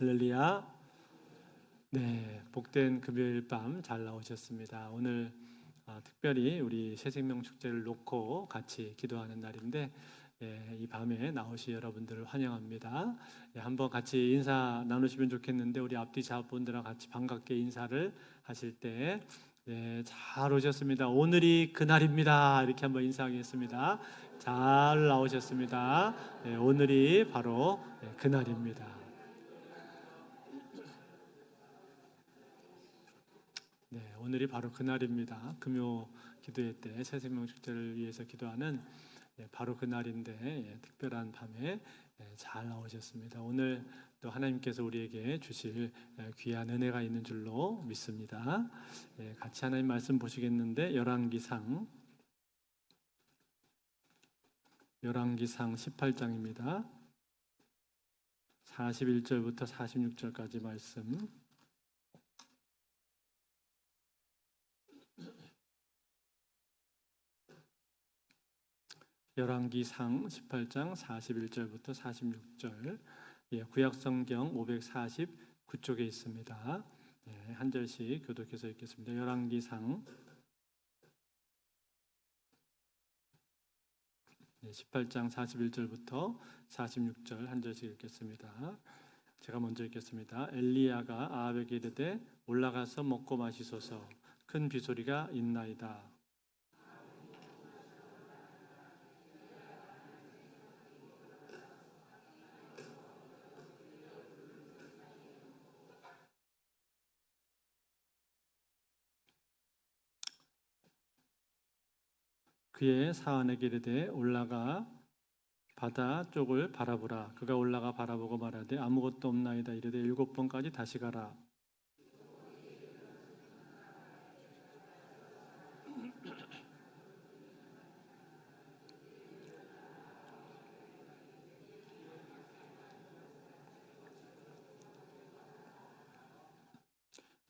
할렐루야. 네, 복된 금요일 밤 잘 나오셨습니다. 오늘 특별히 우리 새생명 축제를 놓고 같이 기도하는 날인데 이 밤에 나오신 여러분들을 환영합니다. 한번 같이 인사 나누시면 좋겠는데 우리 앞뒤 좌우분들과 같이 반갑게 인사를 하실 때 잘 오셨습니다. 오늘이 그날입니다. 이렇게 한번 인사하겠습니다. 잘 나오셨습니다. 오늘이 바로 그날입니다. 네, 오늘이 바로 그날입니다. 금요 기도회 때 새생명 축제를 위해서 기도하는 바로 그날인데 특별한 밤에 잘 나오셨습니다. 오늘 또 하나님께서 우리에게 주실 귀한 은혜가 있는 줄로 믿습니다. 같이 하나님 말씀 보시겠는데 열왕기상 18장입니다. 41절부터 46절까지 말씀. 열왕기상 18장 41절부터 46절, 구약성경 549쪽에 있습니다. 한 절씩 교독해서 읽겠습니다. 열왕기상 18장 41절부터 46절 한 절씩 읽겠습니다. 제가 먼저 읽겠습니다. 엘리야가 아합에게 이르되 올라가서 먹고 마시소서. 큰 비소리가 있나이다. 그의 사환에게 이르되 올라가 바다 쪽을 바라보라. 그가 올라가 바라보고 말하되 아무것도 없나이다. 이르되 7번까지 다시 가라.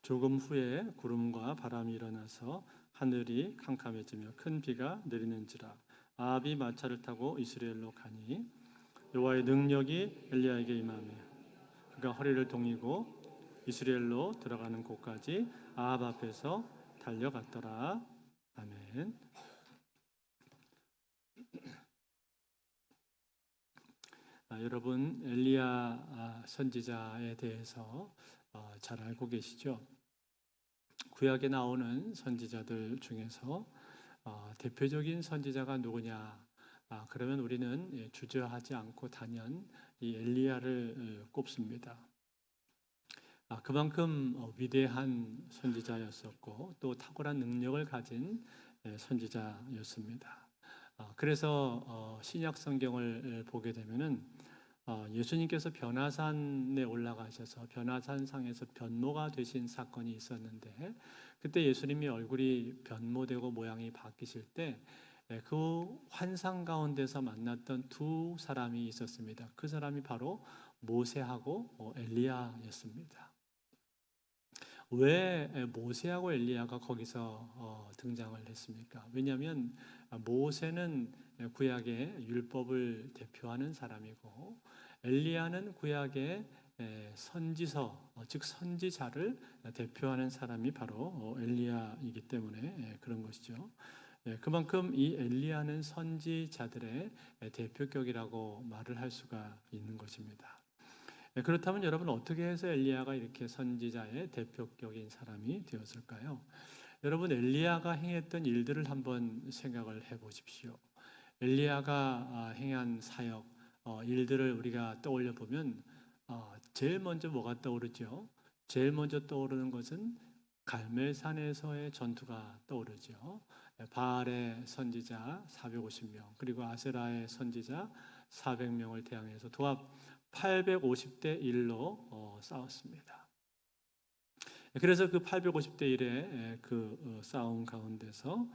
조금 후에 구름과 바람이 일어나서 하늘이 캄캄해지며 큰 비가 내리는지라. 아합이 마차를 타고 이스라엘로 가니 여호와의 능력이 엘리야에게 임하며 그가 허리를 동이고 이스라엘로 들어가는 곳까지 아합 앞에서 달려갔더라. 아멘. 여러분 엘리야 선지자에 대해서 잘 알고 계시죠? 구약에 나오는 선지자들 중에서 대표적인 선지자가 누구냐? 그러면 우리는 주저하지 않고 단연 이 엘리야를 꼽습니다. 그만큼 위대한 선지자였었고 또 탁월한 능력을 가진 선지자였습니다. 그래서 신약 성경을 보게 되면은 예수님께서 변화산에 올라가셔서 변화산상에서 변모가 되신 사건이 있었는데 그때 예수님이 얼굴이 변모되고 모양이 바뀌실 때 그 환상 가운데서 만났던 두 사람이 있었습니다. 그 사람이 바로 모세하고 엘리야였습니다. 왜 모세하고 엘리야가 거기서 등장을 했습니까? 왜냐하면 모세는 구약의 율법을 대표하는 사람이고 엘리야는 구약의 선지서, 즉 선지자를 대표하는 사람이 바로 엘리야이기 때문에 그런 것이죠. 그만큼 이 엘리야는 선지자들의 대표격이라고 말을 할 수가 있는 것입니다. 그렇다면 여러분 어떻게 해서 엘리야가 이렇게 선지자의 대표격인 사람이 되었을까요? 여러분 엘리야가 행했던 일들을 한번 생각을 해보십시오. 엘리야가 행한 사역, 일들을 우리가 떠올려 보면 제일 먼저 뭐가 떠오르죠? 제일 먼저 떠오르는 것은 갈멜산에서의 전투가 떠오르죠. 바알의 선지자 450명 그리고 아세라의 선지자 400명을 대항해서 도합 850대 1로 싸웠습니다. 그래서 그 850대 1의 그 싸움 가운데서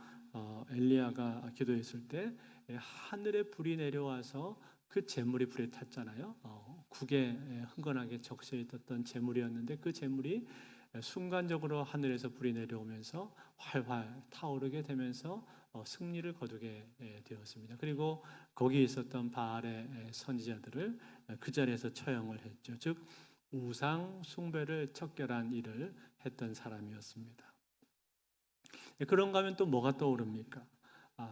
엘리야가 기도했을 때 하늘에 불이 내려와서 그 재물이 불에 탔잖아요. 국에 흥건하게 적셔 있었던 재물이었는데 그 재물이 순간적으로 하늘에서 불이 내려오면서 활활 타오르게 되면서 승리를 거두게 되었습니다. 그리고 거기 있었던 바알의 선지자들을 그 자리에서 처형을 했죠. 즉 우상 숭배를 척결한 일을 했던 사람이었습니다. 그런가 하면 또 뭐가 떠오릅니까?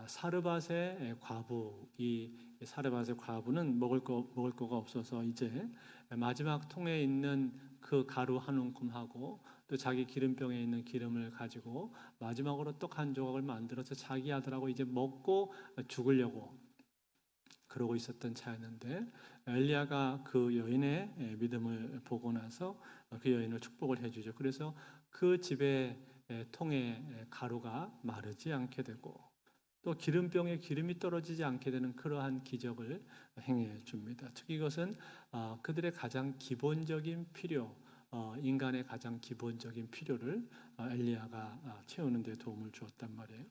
사르밧의 과부, 이 사르밧의 과부는 먹을 거가 없어서 이제 마지막 통에 있는 그 가루 한 움큼하고 또 자기 기름병에 있는 기름을 가지고 마지막으로 떡 한 조각을 만들어서 자기 아들하고 이제 먹고 죽으려고 그러고 있었던 차였는데, 엘리야가 그 여인의 믿음을 보고 나서 그 여인을 축복을 해주죠. 그래서 그 집의 통에 가루가 마르지 않게 되고 또 기름병에 기름이 떨어지지 않게 되는 그러한 기적을 행해 줍니다. 즉 이것은 그들의 가장 기본적인 필요, 인간의 가장 기본적인 필요를 엘리야가 채우는 데 도움을 주었단 말이에요.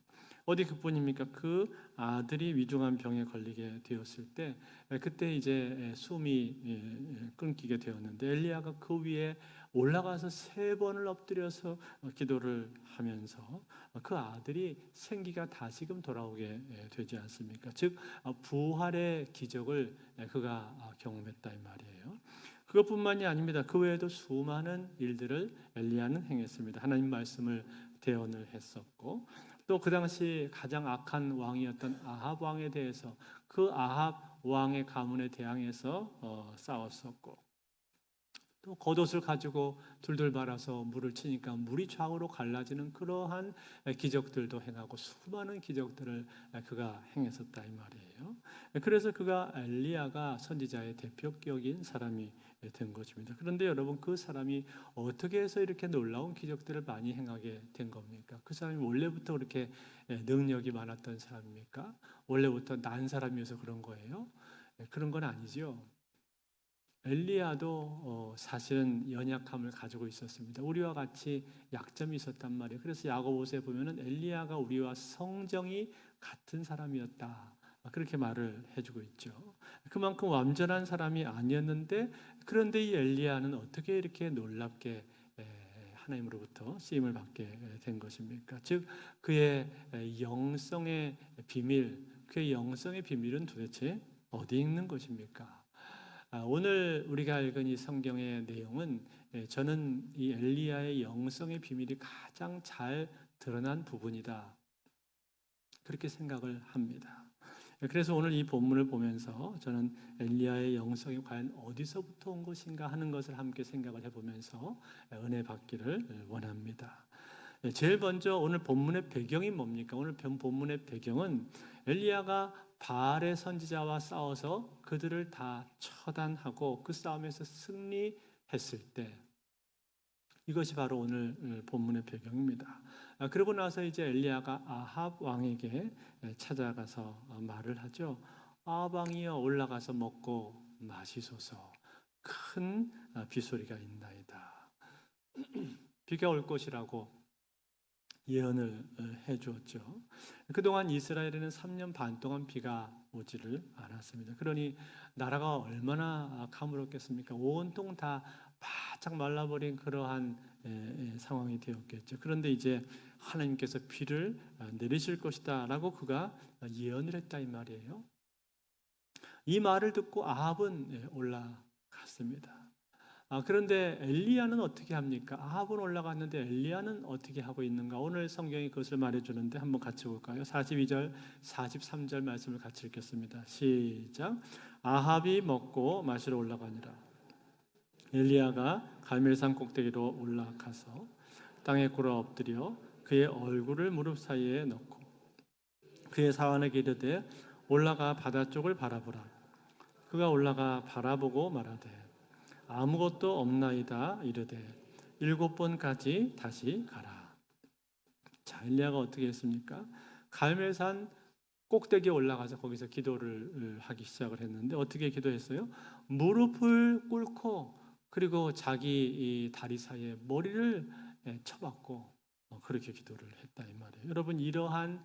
어디 그뿐입니까? 그 아들이 위중한 병에 걸리게 되었을 때 그때 이제 숨이 끊기게 되었는데, 엘리야가 그 위에 올라가서 3번을 엎드려서 기도를 하면서 그 아들이 생기가 다시금 돌아오게 되지 않습니까? 즉 부활의 기적을 그가 경험했다 이 말이에요. 그것뿐만이 아닙니다. 그 외에도 수많은 일들을 엘리야는 행했습니다. 하나님 말씀을 대언을 했었고, 또 그 당시 가장 악한 왕이었던 아합 왕에 대해서 그 아합 왕의 가문에 대항해서 싸웠었고, 또 겉옷을 가지고 둘둘 말아서 물을 치니까 물이 좌우로 갈라지는 그러한 기적들도 행하고 수많은 기적들을 그가 행했었다 이 말이에요. 그래서 그가 엘리야가 선지자의 대표격인 사람이 된 것입니다. 그런데 여러분, 그 사람이 어떻게 해서 이렇게 놀라운 기적들을 많이 행하게 된 겁니까? 그 사람이 원래부터 그렇게 능력이 많았던 사람입니까? 원래부터 난 사람이어서 그런 거예요? 그런 건 아니죠. 엘리야도 사실은 연약함을 가지고 있었습니다. 우리와 같이 약점이 있었단 말이에요. 그래서 야고보서에 보면은 엘리야가 우리와 성정이 같은 사람이었다, 그렇게 말을 해주고 있죠. 그만큼 완전한 사람이 아니었는데, 그런데 이 엘리야는 어떻게 이렇게 놀랍게 하나님으로부터 쓰임을 받게 된 것입니까? 즉 그의 영성의 비밀, 그의 영성의 비밀은 도대체 어디 있는 것입니까? 오늘 우리가 읽은 이 성경의 내용은 저는 이 엘리야의 영성의 비밀이 가장 잘 드러난 부분이다, 그렇게 생각을 합니다. 그래서 오늘 이 본문을 보면서 저는 엘리야의 영성이 과연 어디서부터 온 것인가 하는 것을 함께 생각을 해보면서 은혜 받기를 원합니다. 제일 먼저 오늘 본문의 배경이 뭡니까? 오늘 본문의 배경은 엘리야가 바알의 선지자와 싸워서 그들을 다 처단하고 그 싸움에서 승리했을 때, 이것이 바로 오늘 본문의 배경입니다. 그러고 나서 이제 엘리야가 아합 왕에게 찾아가서 말을 하죠. 아합 왕이여, 올라가서 먹고 마시소서. 큰 비소리가 있나이다. 비가 올 것이라고 예언을 해주었죠. 그동안 이스라엘에는 3년 반 동안 비가 오지를 않았습니다. 그러니 나라가 얼마나 가물었겠습니까? 온통 다 바짝 말라버린 그러한 상황이 되었겠죠. 그런데 이제 하나님께서 비를 내리실 것이다 라고 그가 예언을 했다 이 말이에요. 이 말을 듣고 아합은 올라갔습니다. 그런데 엘리야는 어떻게 합니까? 아합은 올라갔는데 엘리야는 어떻게 하고 있는가? 오늘 성경이 그것을 말해주는데 한번 같이 볼까요? 42절, 43절 말씀을 같이 읽겠습니다. 시작. 아합이 먹고 마시러 올라가니라. 엘리야가 갈멜산 꼭대기로 올라가서 땅에 꿇어 엎드려 그의 얼굴을 무릎 사이에 넣고 그의 사환에게 이르되 올라가 바다 쪽을 바라보라. 그가 올라가 바라보고 말하되 아무것도 없나이다 이르되 7번까지 다시 가라. 자, 엘리야가 어떻게 했습니까? 갈멜산 꼭대기에 올라가서 거기서 기도를 하기 시작을 했는데 어떻게 기도했어요? 무릎을 꿇고 그리고 자기 이 다리 사이에 머리를 쳐박고 그렇게 기도를 했다 이 말이에요. 여러분, 이러한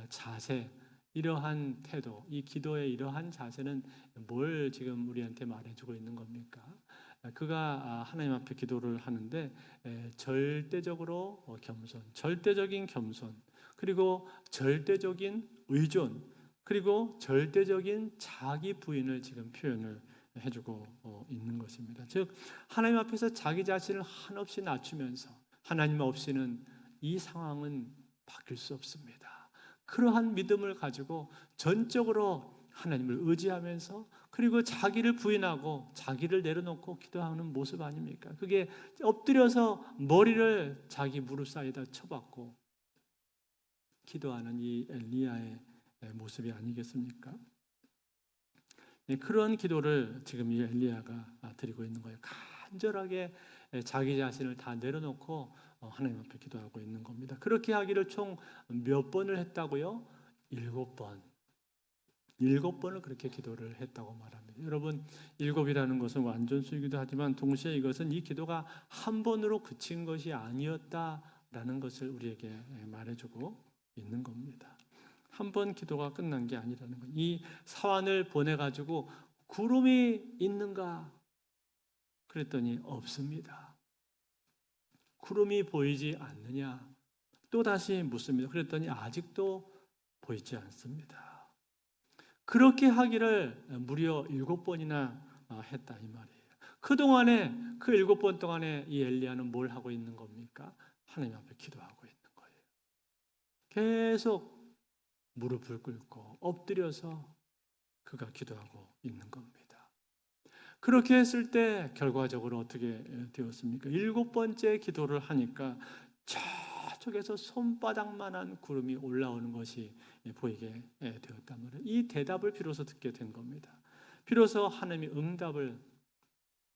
자세, 이러한 태도, 이 기도의 이러한 자세는 뭘 지금 우리한테 말해주고 있는 겁니까? 그가 하나님 앞에 기도를 하는데 절대적으로 겸손, 절대적인 겸손, 그리고 절대적인 의존, 그리고 절대적인 자기 부인을 지금 표현을 해주고 있는 것입니다. 즉 하나님 앞에서 자기 자신을 한없이 낮추면서 하나님 없이는 이 상황은 바뀔 수 없습니다. 그러한 믿음을 가지고 전적으로 하나님을 의지하면서 그리고 자기를 부인하고 자기를 내려놓고 기도하는 모습 아닙니까? 그게 엎드려서 머리를 자기 무릎 사이에다 쳐박고 기도하는 이 엘리야의 모습이 아니겠습니까? 그런 기도를 지금 이 엘리야가 드리고 있는 거예요. 간절하게 자기 자신을 다 내려놓고 하나님 앞에 기도하고 있는 겁니다. 그렇게 하기를 총 몇 번을 했다고요? 7번. 7번을 그렇게 기도를 했다고 말합니다. 여러분, 7이라는 것은 완전수이기도 하지만 동시에 이것은 이 기도가 한 번으로 그친 것이 아니었다라는 것을 우리에게 말해주고 있는 겁니다. 한 번 기도가 끝난 게 아니라는 것. 이 사환을 보내가지고 구름이 있는가? 그랬더니 없습니다. 구름이 보이지 않느냐? 또 다시 묻습니다. 그랬더니 아직도 보이지 않습니다. 그렇게 하기를 무려 7번이나 했다 이 말이에요. 그동안에 그 7번 동안에 이 엘리야는 뭘 하고 있는 겁니까? 하나님 앞에 기도하고 있는 거예요. 계속 무릎을 꿇고 엎드려서 그가 기도하고 있는 겁니다. 그렇게 했을 때 결과적으로 어떻게 되었습니까? 7번째 기도를 하니까 저쪽에서 손바닥만한 구름이 올라오는 것이 보이게 되었단 말이에요. 이 대답을 비로소 듣게 된 겁니다. 비로소 하나님이 응답을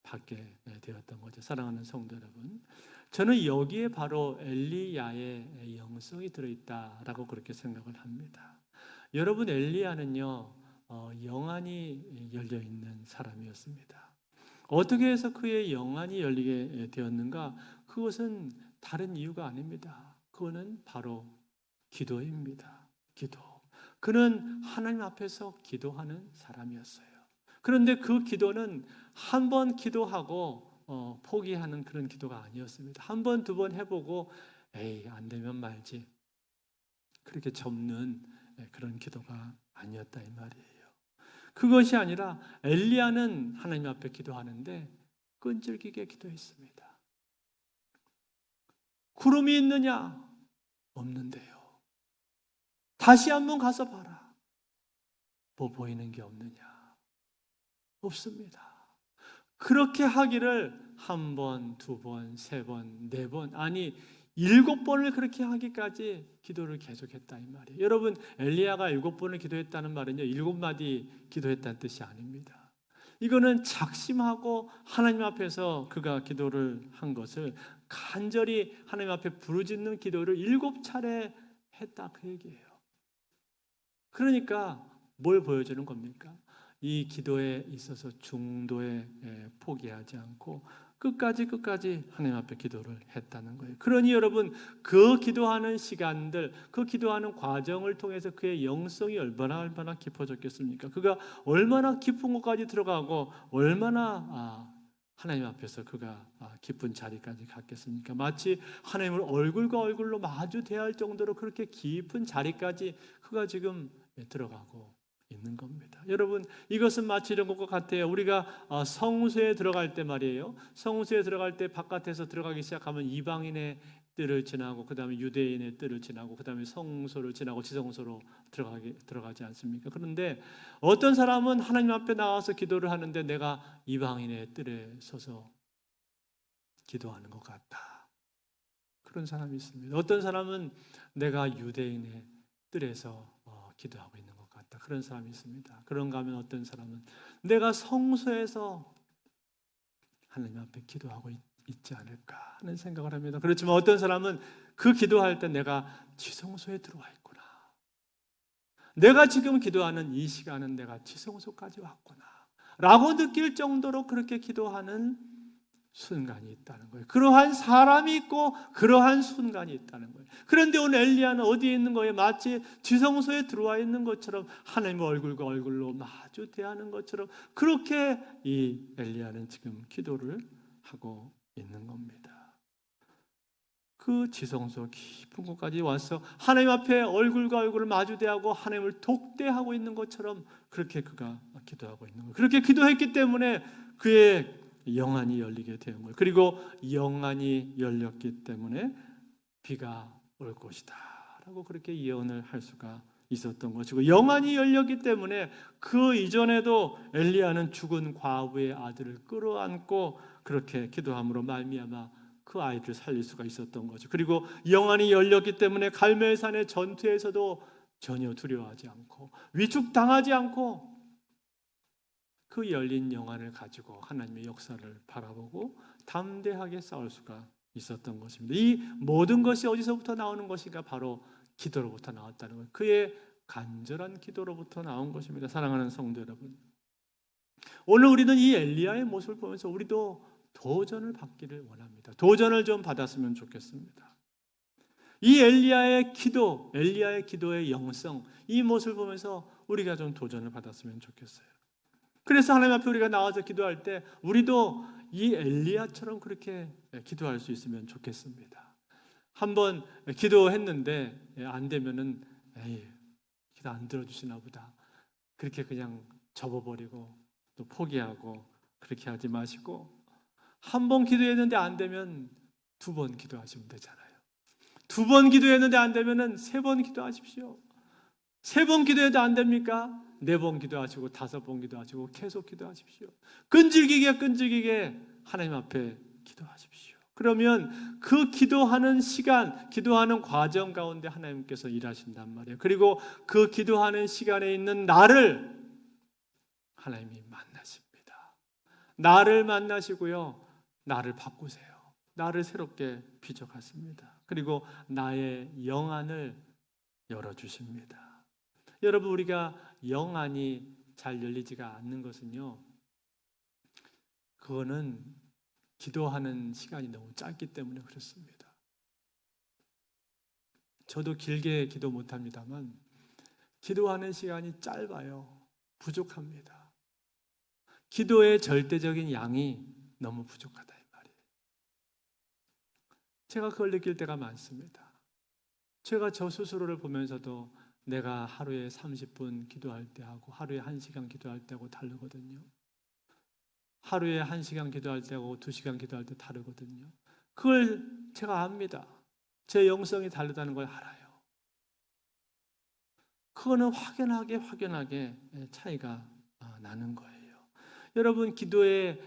받게 되었던 거죠. 사랑하는 성도 여러분, 저는 여기에 바로 엘리야의 영성이 들어있다라고 그렇게 생각을 합니다. 여러분, 엘리야는요 영안이 열려있는 사람이었습니다. 어떻게 해서 그의 영안이 열리게 되었는가? 그것은 다른 이유가 아닙니다. 그거는 바로 기도입니다. 기도. 그는 하나님 앞에서 기도하는 사람이었어요. 그런데 그 기도는 한 번 기도하고 포기하는 그런 기도가 아니었습니다. 한 번, 두 번 해보고 에이 안 되면 말지 그렇게 접는 그런 기도가 아니었다 이 말이에요. 그것이 아니라 엘리야는 하나님 앞에 기도하는데 끈질기게 기도했습니다. 구름이 있느냐? 없는데요. 다시 한번 가서 봐라. 뭐 보이는 게 없느냐? 없습니다. 그렇게 하기를 한 번, 두 번, 세 번, 네 번, 아니 7번을 그렇게 하기까지 기도를 계속했다 이 말이에요. 여러분, 엘리야가 7번을 기도했다는 말은요 7마디 기도했다는 뜻이 아닙니다. 이거는 작심하고 하나님 앞에서 그가 기도를 한 것을 간절히 하나님 앞에 부르짖는 기도를 7차례 했다 그 얘기예요. 그러니까 뭘 보여주는 겁니까? 이 기도에 있어서 중도에 포기하지 않고 끝까지 하나님 앞에 기도를 했다는 거예요. 그러니 여러분, 그 기도하는 시간들, 그 기도하는 과정을 통해서 그의 영성이 얼마나 깊어졌겠습니까? 그가 얼마나 깊은 곳까지 들어가고 얼마나 하나님 앞에서 그가 깊은 자리까지 갔겠습니까? 마치 하나님을 얼굴과 얼굴로 마주 대할 정도로 그렇게 깊은 자리까지 그가 지금 들어가고 있는 겁니다. 여러분, 이것은 마치 이런 것과 같아요. 우리가 성소에 들어갈 때 말이에요. 성소에 들어갈 때 바깥에서 들어가기 시작하면 이방인의 뜰을 지나고 그 다음에 유대인의 뜰을 지나고 그 다음에 성소를 지나고 지성소로 들어가지 않습니까? 그런데 어떤 사람은 하나님 앞에 나와서 기도를 하는데 내가 이방인의 뜰에 서서 기도하는 것 같다. 그런 사람이 있습니다. 어떤 사람은 내가 유대인의 뜰에서 기도하고 있는 것 같다. 그런 사람이 있습니다. 그런가 하면 어떤 사람은 내가 성소에서 하나님 앞에 기도하고 있지 않을까 하는 생각을 합니다. 그렇지만 어떤 사람은 그 기도할 때 내가 지성소에 들어와 있구나. 내가 지금 기도하는 이 시간은 내가 지성소까지 왔구나 라고 느낄 정도로 그렇게 기도하는 순간이 있다는 거예요. 그러한 사람이 있고 그러한 순간이 있다는 거예요. 그런데 오늘 엘리야는 어디에 있는 거예요? 마치 지성소에 들어와 있는 것처럼 하나님의 얼굴과 얼굴로 마주 대하는 것처럼 그렇게 이 엘리야는 지금 기도를 하고 있는 겁니다. 그 지성소 깊은 곳까지 와서 하나님 앞에 얼굴과 얼굴을 마주대하고 하나님을 독대하고 있는 것처럼 그렇게 그가 기도하고 있는 거예요. 그렇게 기도했기 때문에 그의 영안이 열리게 된 거예요. 그리고 영안이 열렸기 때문에 비가 올 것이다 라고 그렇게 예언을 할 수가 있었던 것이고, 영안이 열렸기 때문에 그 이전에도 엘리야는 죽은 과부의 아들을 끌어안고 그렇게 기도함으로 말미암아 그 아이를 살릴 수가 있었던 거죠. 그리고 영안이 열렸기 때문에 갈멜산의 전투에서도 전혀 두려워하지 않고 위축당하지 않고 그 열린 영안을 가지고 하나님의 역사를 바라보고 담대하게 싸울 수가 있었던 것입니다. 이 모든 것이 어디서부터 나오는 것인가? 바로 기도로부터 나왔다는 거예요. 그의 간절한 기도로부터 나온 것입니다. 사랑하는 성도 여러분, 오늘 우리는 이 엘리야의 모습을 보면서 우리도 도전을 받기를 원합니다. 도전을 좀 받았으면 좋겠습니다. 이 엘리야의 기도, 엘리야의 기도의 영성, 이 모습을 보면서 우리가 좀 도전을 받았으면 좋겠어요. 그래서 하나님 앞에 우리가 나와서 기도할 때 우리도 이 엘리야처럼 그렇게 기도할 수 있으면 좋겠습니다. 한번 기도했는데 안 되면은 에이, 기도 안 들어주시나 보다, 그렇게 그냥 접어버리고 또 포기하고 그렇게 하지 마시고, 한 번 기도했는데 안 되면 2번 기도하시면 되잖아요. 2번 기도했는데 안 되면은 3번 기도하십시오. 3번 기도해도 안 됩니까? 4번 기도하시고 5번 기도하시고 계속 기도하십시오. 끈질기게 하나님 앞에 기도하십시오. 그러면 그 기도하는 시간, 기도하는 과정 가운데 하나님께서 일하신단 말이에요. 그리고 그 기도하는 시간에 있는 나를 하나님이 만나십니다. 나를 만나시고요, 나를 바꾸세요. 나를 새롭게 빚어가십니다. 그리고 나의 영안을 열어주십니다. 여러분, 우리가 영안이 잘 열리지가 않는 것은요, 그거는 기도하는 시간이 너무 짧기 때문에 그렇습니다. 저도 길게 기도 못합니다만 기도하는 시간이 짧아요. 부족합니다. 기도의 절대적인 양이 너무 부족하다 이 말이에요. 제가 그걸 느낄 때가 많습니다. 제가 저 스스로를 보면서도 내가 하루에 30분 기도할 때하고 하루에 1시간 기도할 때하고 다르거든요. 하루에 1시간 기도할 때하고 2시간 기도할 때 다르거든요. 그걸 제가 압니다. 제 영성이 다르다는 걸 알아요. 그거는 확연하게 차이가 나는 거예요. 여러분, 기도의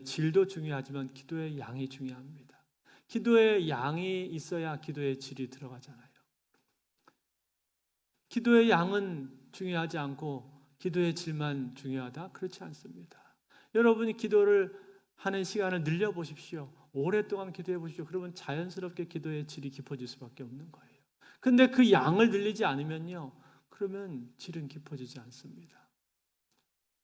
질도 중요하지만 기도의 양이 중요합니다. 기도의 양이 있어야 기도의 질이 들어가잖아요. 기도의 양은 중요하지 않고 기도의 질만 중요하다? 그렇지 않습니다. 여러분이 기도를 하는 시간을 늘려보십시오. 오랫동안 기도해 보십시오. 그러면 자연스럽게 기도의 질이 깊어질 수밖에 없는 거예요. 근데 그 양을 늘리지 않으면요, 그러면 질은 깊어지지 않습니다.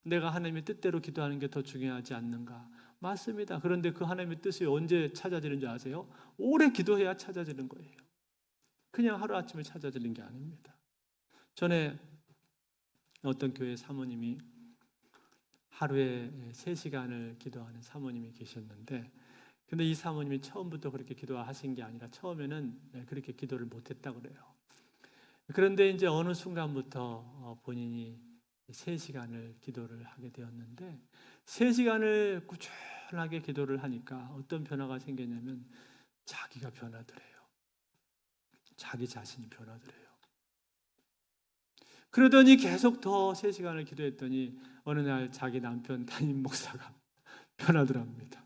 내가 하나님의 뜻대로 기도하는 게 더 중요하지 않는가? 맞습니다. 그런데 그 하나님의 뜻이 언제 찾아지는 줄 아세요? 오래 기도해야 찾아지는 거예요. 그냥 하루아침에 찾아지는 게 아닙니다. 전에 어떤 교회 사모님이 하루에 3시간을 기도하는 사모님이 계셨는데, 근데 이 사모님이 처음부터 그렇게 기도하신 게 아니라 처음에는 그렇게 기도를 못했다고 그래요. 그런데 이제 어느 순간부터 본인이 3시간을 기도를 하게 되었는데, 3시간을 꾸준하게 기도를 하니까 어떤 변화가 생겼냐면 자기가 변하더래요. 자기 자신이 변하더래요. 그러더니 계속 더 3시간을 기도했더니 어느 날 자기 남편 담임 목사가 변하더랍니다.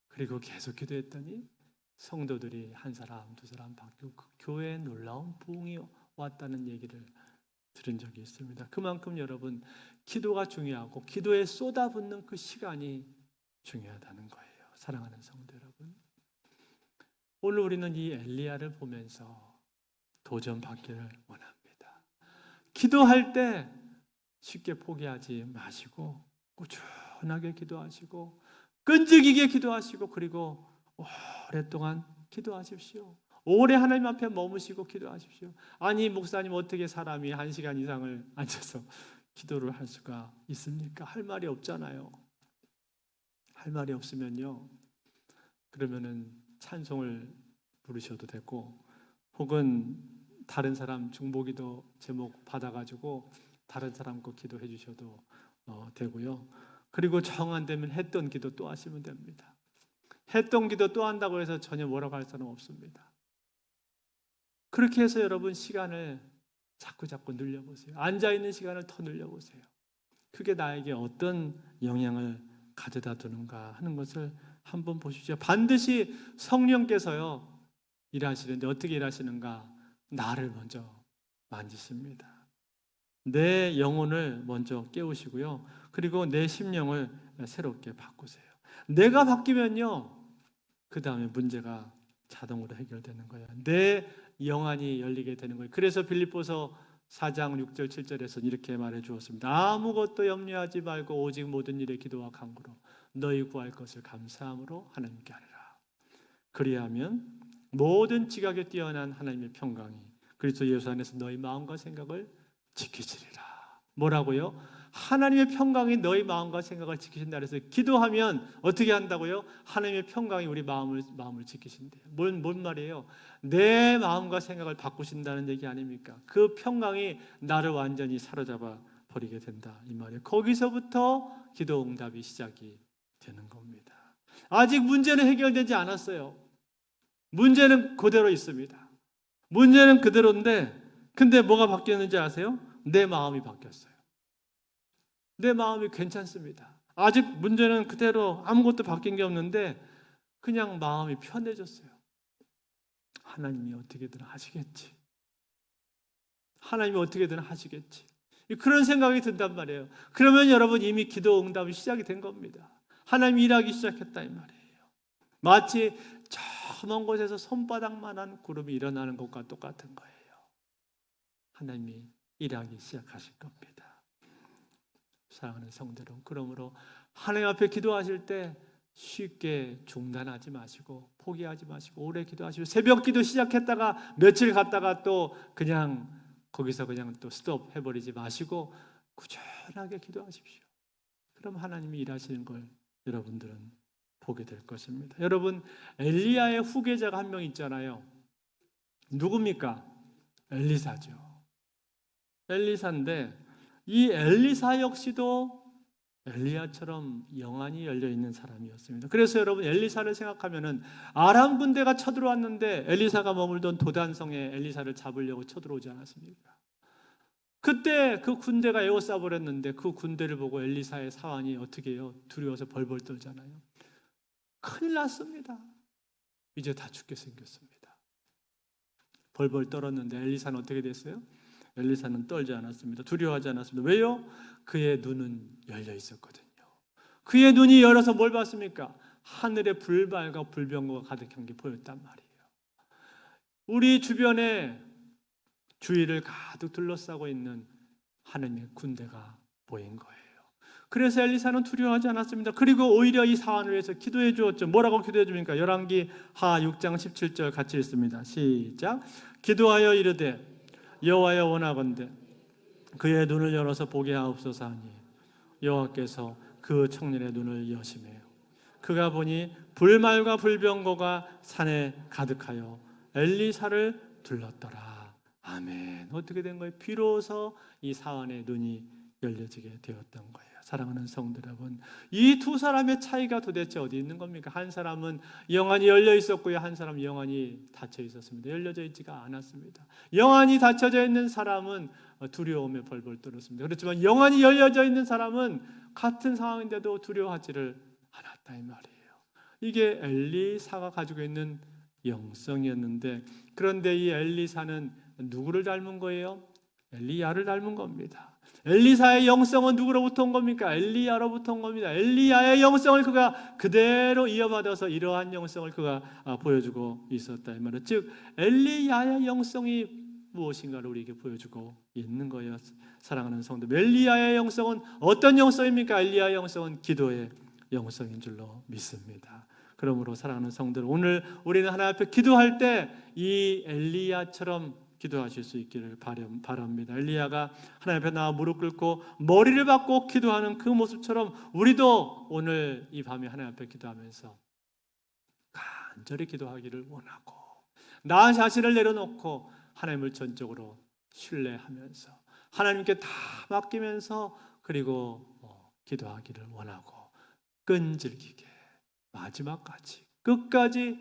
그리고 계속 기도했더니 성도들이 1사람, 2사람 바뀌고 그 교회에 놀라운 부흥이 왔다는 얘기를 들은 적이 있습니다. 그만큼 여러분, 기도가 중요하고 기도에 쏟아붓는 그 시간이 중요하다는 거예요. 사랑하는 성도 여러분, 오늘 우리는 이 엘리야를 보면서 도전받기를 원합니다. 기도할 때 쉽게 포기하지 마시고 꾸준하게 기도하시고 끈질기게 기도하시고 그리고 오랫동안 기도하십시오. 오래 하나님 앞에 머무시고 기도하십시오. 아니 목사님, 어떻게 사람이 1시간 이상을 앉아서 기도를 할 수가 있습니까? 할 말이 없잖아요. 할 말이 없으면요, 그러면은 찬송을 부르셔도 되고, 혹은 다른 사람 중보기도 제목 받아가지고 다른 사람 거 기도해 주셔도 되고요. 그리고 정 안 되면 했던 기도 또 하시면 됩니다. 했던 기도 또 한다고 해서 전혀 뭐라고 할 사람 없습니다. 그렇게 해서 여러분 시간을 자꾸 늘려보세요. 앉아있는 시간을 더 늘려보세요. 그게 나에게 어떤 영향을 가져다 두는가 하는 것을 한번 보십시오. 반드시 성령께서요 일하시는데 어떻게 일하시는가? 나를 먼저 만지십니다. 내 영혼을 먼저 깨우시고요. 그리고 내 심령을 새롭게 바꾸세요. 내가 바뀌면요, 그 다음에 문제가 자동으로 해결되는 거예요. 내 영안이 열리게 되는 거예요. 그래서 빌립보서 4장 6절 7절에서 이렇게 말해 주었습니다. 아무것도 염려하지 말고 오직 모든 일에 기도와 간구로 너희 구할 것을 감사함으로 하나님께 하리라. 그리하면 모든 지각에 뛰어난 하나님의 평강이 그리스도 예수 안에서 너희 마음과 생각을 지키시리라. 뭐라고요? 하나님의 평강이 너희 마음과 생각을 지키신다 그래서 기도하면 어떻게 한다고요? 하나님의 평강이 우리 마음을 지키신대요. 뭔 말이에요? 내 마음과 생각을 바꾸신다는 얘기 아닙니까? 그 평강이 나를 완전히 사로잡아 버리게 된다 이 말이에요. 거기서부터 기도 응답이 시작이 되는 겁니다. 아직 문제는 해결되지 않았어요. 문제는 그대로 있습니다. 문제는 그대로인데 근데 뭐가 바뀌었는지 아세요? 내 마음이 바뀌었어요. 내 마음이 괜찮습니다. 아직 문제는 그대로 아무것도 바뀐 게 없는데 그냥 마음이 편해졌어요. 하나님이 어떻게든 하시겠지. 하나님이 어떻게든 하시겠지. 그런 생각이 든단 말이에요. 그러면 여러분 이미 기도 응답이 시작이 된 겁니다. 하나님이 일하기 시작했다 이 말이에요. 마치 저 먼 곳에서 손바닥만한 구름이 일어나는 것과 똑같은 거예요. 하나님이 일하기 시작하실 겁니다. 사랑하는 성도 여러분, 그러므로 하나님 앞에 기도하실 때 쉽게 중단하지 마시고 포기하지 마시고 오래 기도하시고 새벽 기도 시작했다가 며칠 갔다가 또 그냥 거기서 그냥 또 스톱 해버리지 마시고 꾸준하게 기도하십시오. 그럼 하나님이 일하시는 걸 여러분들은 보게 될 것입니다. 여러분 엘리야의 후계자가 한 명 있잖아요. 누굽니까? 엘리사죠. 엘리사인데 이 엘리사 역시도 엘리야처럼 영안이 열려있는 사람이었습니다. 그래서 여러분 엘리사를 생각하면은 아람 군대가 쳐들어왔는데 엘리사가 머물던 도단성에 엘리사를 잡으려고 쳐들어오지 않았습니까? 그때 그 군대가 에워싸버렸는데 그 군대를 보고 엘리사의 사환이 어떻게 해요? 두려워서 벌벌 떨잖아요. 큰일 났습니다. 이제 다 죽게 생겼습니다. 벌벌 떨었는데 엘리사는 어떻게 됐어요? 엘리사는 떨지 않았습니다. 두려워하지 않았습니다. 왜요? 그의 눈은 열려 있었거든요. 그의 눈이 열어서 뭘 봤습니까? 하늘에 불발과 불병거가 가득한 게 보였단 말이에요. 우리 주변에 주위를 가득 둘러싸고 있는 하나님의 군대가 보인 거예요. 그래서 엘리사는 두려워하지 않았습니다. 그리고 오히려 이 사안을 위해서 기도해 주었죠. 뭐라고 기도해 줍니까? 열왕기 하 6장 17절 같이 읽습니다. 시작. 기도하여 이르되 여호와여 원하건대 그의 눈을 열어서 보게 하옵소서 하니 여호와께서 그 청년의 눈을 여시매요. 그가 보니 불말과 불병거가 산에 가득하여 엘리사를 둘렀더라. 아멘. 어떻게 된 거예요? 비로소 이 사안의 눈이 열려지게 되었던 거예요. 사랑하는 성도 여러분, 이 두 사람의 차이가 도대체 어디 있는 겁니까? 한 사람은 영안이 열려 있었고요, 한 사람은 영안이 닫혀 있었습니다. 열려져 있지가 않았습니다. 영안이 닫혀져 있는 사람은 두려움에 벌벌 떨었습니다. 그렇지만 영안이 열려져 있는 사람은 같은 상황인데도 두려워하지를 않았다 이 말이에요. 이게 엘리사가 가지고 있는 영성이었는데, 그런데 이 엘리사는 누구를 닮은 거예요? 엘리야를 닮은 겁니다. 엘리사의 영성은 누구로부터 온 겁니까? 엘리야로부터 온 겁니다. 엘리야의 영성을 그가 그대로 이어받아서 이러한 영성을 그가 보여주고 있었다 이 말이에요. 즉 엘리야의 영성이 무엇인가를 우리에게 보여주고 있는 거예요. 사랑하는 성도, 엘리야의 영성은 어떤 영성입니까? 엘리야의 영성은 기도의 영성인 줄로 믿습니다. 그러므로 사랑하는 성들, 오늘 우리는 하나님 앞에 기도할 때 이 엘리야처럼 기도하실 수 있기를 바랍니다. 엘리야가 하나님 앞에 나와 무릎 꿇고 머리를 박고 기도하는 그 모습처럼 우리도 오늘 이 밤에 하나님 앞에 기도하면서 간절히 기도하기를 원하고, 나 자신을 내려놓고 하나님을 전적으로 신뢰하면서 하나님께 다 맡기면서 그리고 기도하기를 원하고 끈질기게 마지막까지 끝까지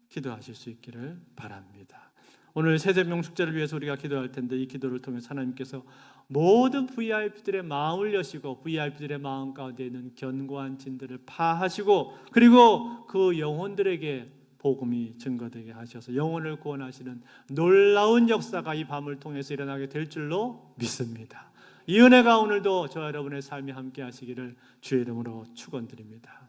기도하실 수 있기를 바랍니다. 오늘 새생명 축제를 위해서 우리가 기도할 텐데 이 기도를 통해서 하나님께서 모든 VIP들의 마음을 여시고 VIP들의 마음 가운데 있는 견고한 진들을 파하시고 그리고 그 영혼들에게 복음이 증거되게 하셔서 영혼을 구원하시는 놀라운 역사가 이 밤을 통해서 일어나게 될 줄로 믿습니다. 이 은혜가 오늘도 저와 여러분의 삶에 함께 하시기를 주의 이름으로 축원드립니다.